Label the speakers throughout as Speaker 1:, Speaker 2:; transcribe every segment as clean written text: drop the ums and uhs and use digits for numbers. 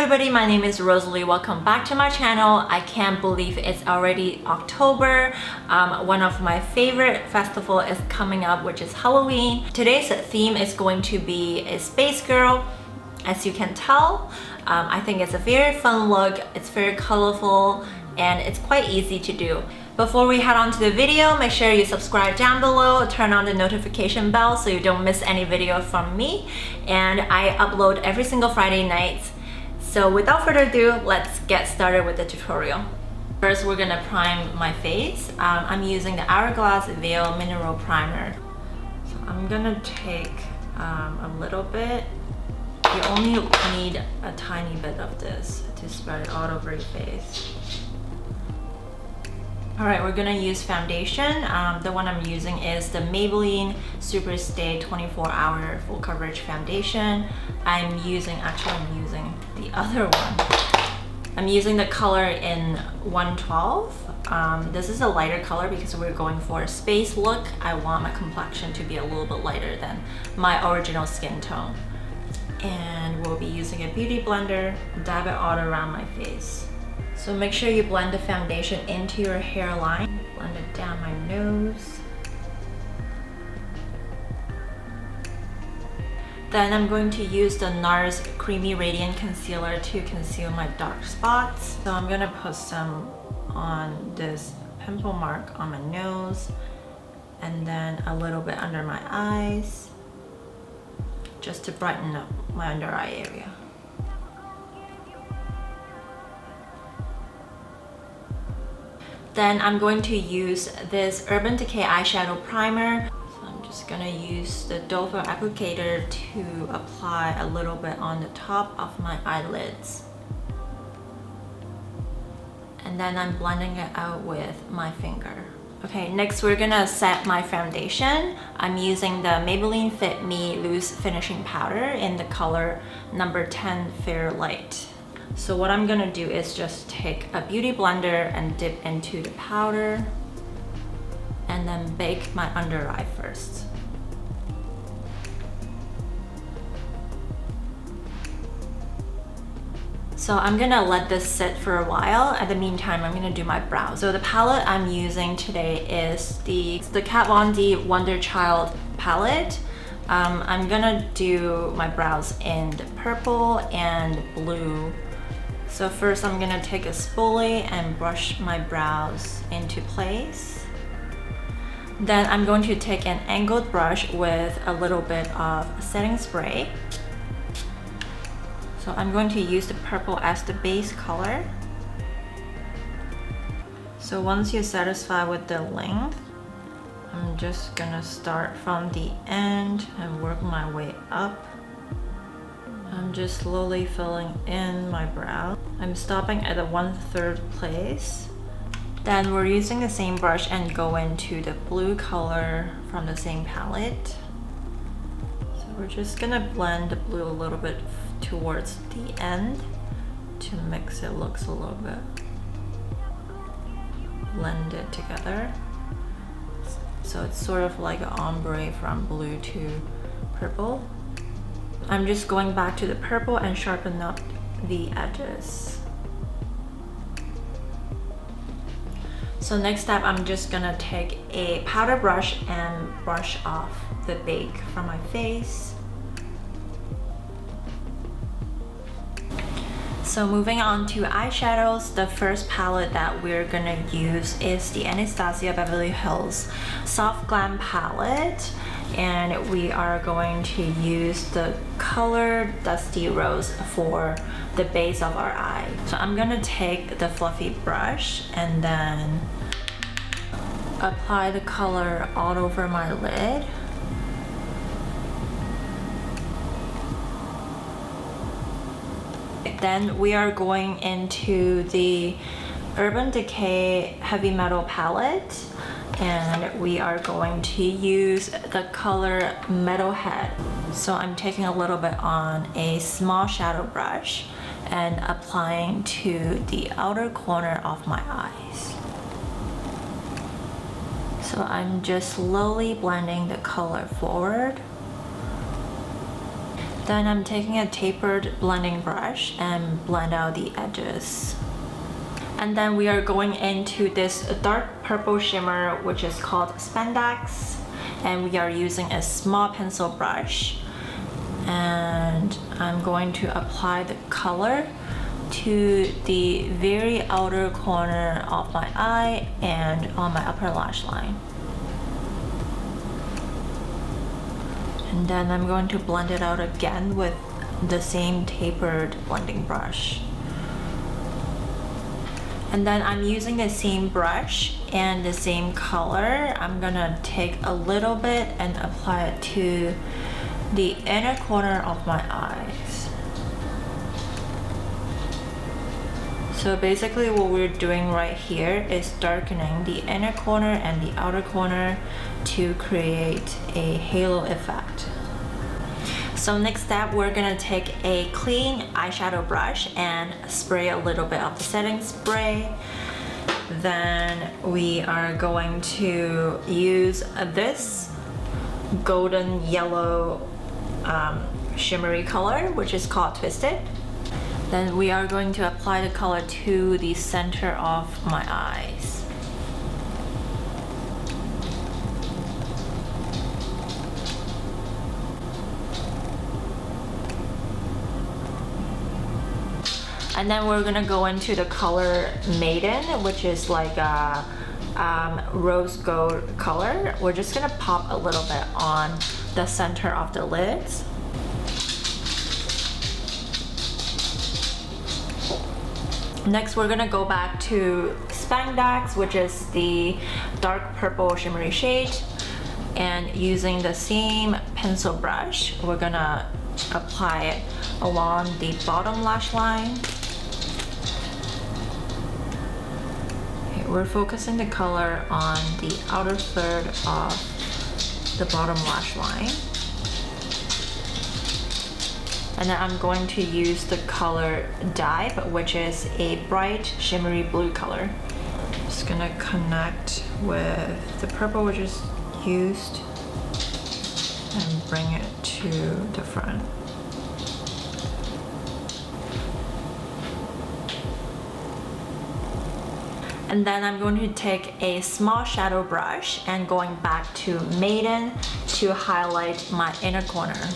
Speaker 1: everybody, my name is Rosalie. Welcome back to my channel. I can't believe it's already October. One of my favorite festival is coming up, which is Halloween. Today's theme is going to be a space girl. As you can tell, I think it's a very fun look. It's very colorful and it's quite easy to do. Before we head on to the video, make sure you subscribe down below, turn on the notification bell so you don't miss any video from me. And I upload every single Friday night. So without further ado, let's get started with the tutorial. First, we're gonna prime my face. I'm using the Hourglass Veil Mineral Primer. So I'm gonna take a little bit. You only need a tiny bit of this to spread it all over your face. Alright, we're gonna use foundation. The one I'm using is the Maybelline Super Stay 24 Hour Full Coverage Foundation. I'm using the other one. I'm using the color in 112. This is a lighter color because we're going for a space look. I want my complexion to be a little bit lighter than my original skin tone. And we'll be using a beauty blender, dab it all around my face. So make sure you blend the foundation into your hairline. Blend it down my nose. Then I'm going to use the NARS Creamy Radiant Concealer to conceal my dark spots. So I'm gonna put some on this pimple mark on my nose and then a little bit under my eyes just to brighten up my under eye area. Then I'm going to use this Urban Decay eyeshadow primer. So I'm just gonna use the doe foot applicator to apply a little bit on the top of my eyelids. And then I'm blending it out with my finger. Okay, next we're gonna set my foundation. I'm using the Maybelline Fit Me Loose Finishing Powder in the color number 10 Fair Light. So what I'm gonna do is just take a beauty blender and dip into the powder and then bake my under eye first. So I'm gonna let this sit for a while. At the meantime, I'm gonna do my brows. So the palette I'm using today is the Kat Von D Wonder Child palette. I'm gonna do my brows in the purple and blue. So first I'm gonna take a spoolie and brush my brows into place. Then I'm going to take an angled brush with a little bit of setting spray. So I'm going to use the purple as the base color. So once you're satisfied with the length, I'm just gonna start from the end and work my way up. I'm just slowly filling in my brow. I'm stopping at the 1/3 place. Then we're using the same brush and go into the blue color from the same palette. So we're just gonna blend the blue a little bit towards the end to mix it looks a little bit blended together. So it's sort of like an ombre from blue to purple. I'm just going back to the purple and sharpen up the edges. So next step, I'm just gonna take a powder brush and brush off the bake from my face. So moving on to eyeshadows, the first palette that we're gonna use is the Anastasia Beverly Hills Soft Glam palette. And we are going to use the color Dusty Rose for the base of our eye. So I'm gonna take the fluffy brush and then apply the color all over my lid. Then we are going into the Urban Decay Heavy Metal palette. And we are going to use the color Metalhead. So I'm taking a little bit on a small shadow brush and applying to the outer corner of my eyes. So I'm just slowly blending the color forward. Then I'm taking a tapered blending brush and blend out the edges. And then we are going into this dark purple shimmer, which is called Spandex. And we are using a small pencil brush. And I'm going to apply the color to the very outer corner of my eye and on my upper lash line. And then I'm going to blend it out again with the same tapered blending brush. And then I'm using the same brush and the same color. I'm gonna take a little bit and apply it to the inner corner of my eyes. So basically what we're doing right here is darkening the inner corner and the outer corner to create a halo effect. So next step, we're gonna take a clean eyeshadow brush and spray a little bit of the setting spray. Then we are going to use this golden yellow shimmery color, which is called Twisted. Then we are going to apply the color to the center of my eyes. And then we're gonna go into the color Maiden, which is like a rose gold color. We're just gonna pop a little bit on the center of the lids. Next, we're gonna go back to Spandex, which is the dark purple shimmery shade. And using the same pencil brush, we're gonna apply it along the bottom lash line. Okay, we're focusing the color on the outer third of the bottom lash line. And then I'm going to use the color Dive, which is a bright shimmery blue color. Just gonna connect with the purple which is used and bring it to the front. And then I'm going to take a small shadow brush and going back to Maiden to highlight my inner corner.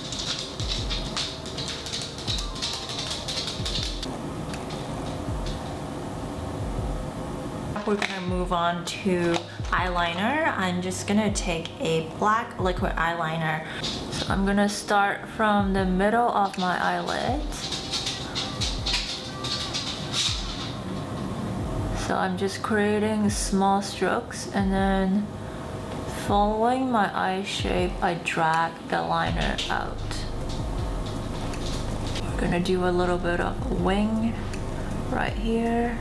Speaker 1: We're gonna move on to eyeliner. I'm just gonna take a black liquid eyeliner. So I'm gonna start from the middle of my eyelid. So I'm just creating small strokes and then following my eye shape, I drag the liner out. We're gonna do a little bit of a wing right here.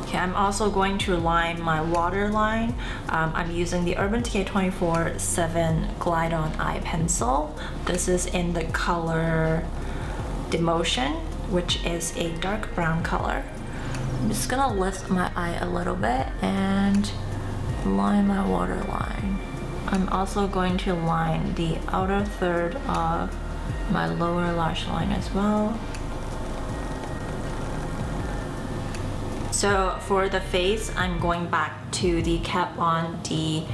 Speaker 1: Okay, I'm also going to line my waterline. I'm using the Urban Decay 24/7 Glide On Eye Pencil. This is in the color Demotion, which is a dark brown color. I'm just gonna lift my eye a little bit and line my waterline. I'm also going to line the outer third of my lower lash line as well. So for the face, I'm going back to the Kat Von D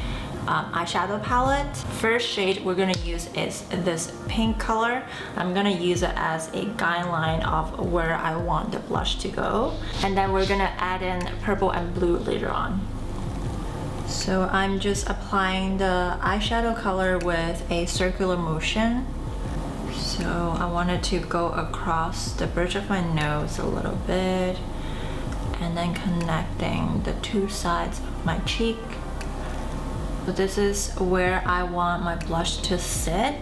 Speaker 1: eyeshadow palette. First shade we're gonna use is this pink color. I'm gonna use it as a guideline of where I want the blush to go. And then we're gonna add in purple and blue later on. So I'm just applying the eyeshadow color with a circular motion. So I wanted to go across the bridge of my nose a little bit and then connecting the two sides of my cheek. So this is where I want my blush to sit.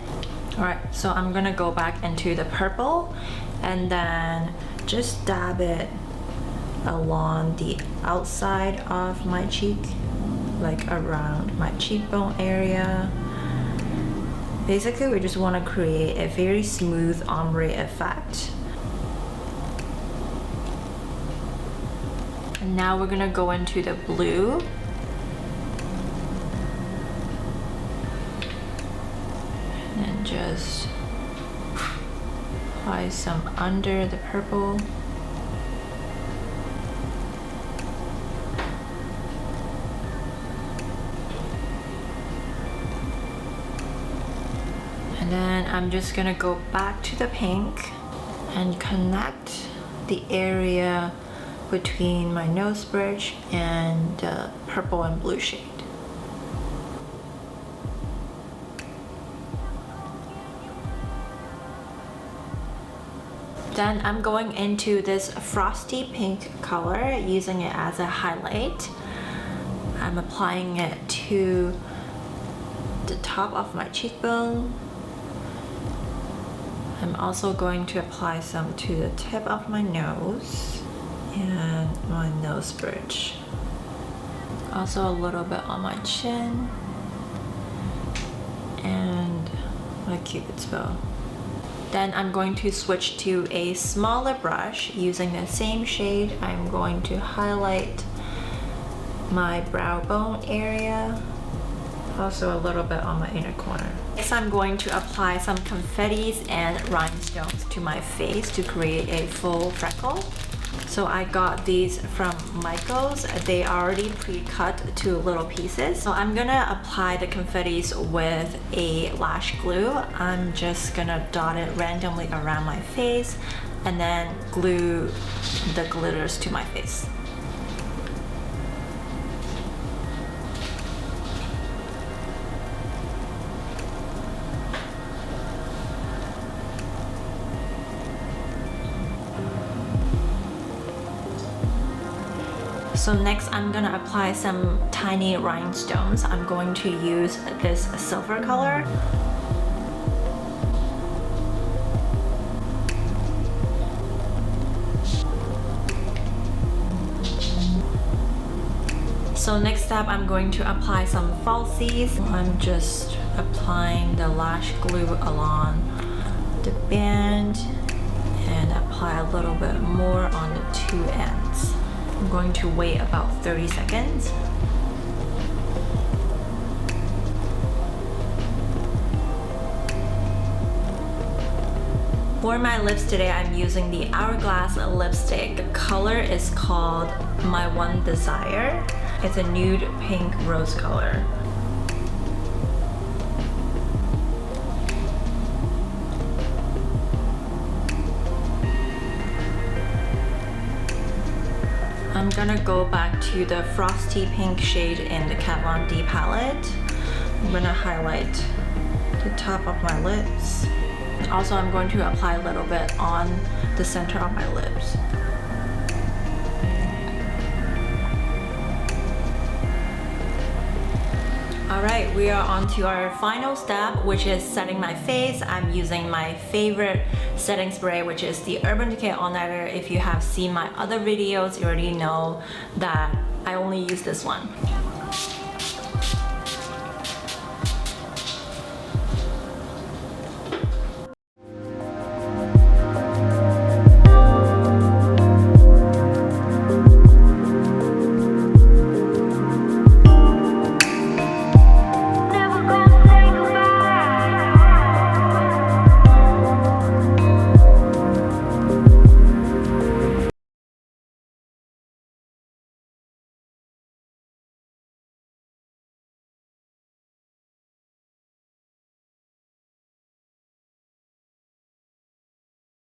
Speaker 1: All right, so I'm gonna go back into the purple and then just dab it along the outside of my cheek, like around my cheekbone area. Basically, we just wanna create a very smooth ombre effect. And now we're gonna go into the blue. just apply some under the purple. And then I'm just gonna go back to the pink and connect the area between my nose bridge and the purple and blue shade. Then I'm going into this frosty pink color, using it as a highlight. I'm applying it to the top of my cheekbone. I'm also going to apply some to the tip of my nose and my nose bridge. Also a little bit on my chin and my cupid's bow. Then I'm going to switch to a smaller brush. Using the same shade, I'm going to highlight my brow bone area, also a little bit on my inner corner. Next, I'm going to apply some confettis and rhinestones to my face to create a full freckle. So I got these from Michael's. They are already pre-cut to little pieces. So I'm gonna apply the confettis with a lash glue. I'm just gonna dot it randomly around my face and then glue the glitters to my face. So next I'm gonna apply some tiny rhinestones. I'm going to use this silver color. So next step, I'm going to apply some falsies. I'm just applying the lash glue along the band and apply a little bit more on the two ends. I'm going to wait about 30 seconds. For my lips today, I'm using the Hourglass lipstick. The color is called My One Desire. It's a nude pink rose color. I'm gonna go back to the frosty pink shade in the Kat Von D palette. I'm gonna highlight the top of my lips. Also, I'm going to apply a little bit on the center of my lips. Alright, we are on to our final step, which is setting my face. I'm using my favorite setting spray, which is the Urban Decay All Nighter. If you have seen my other videos, you already know that I only use this one.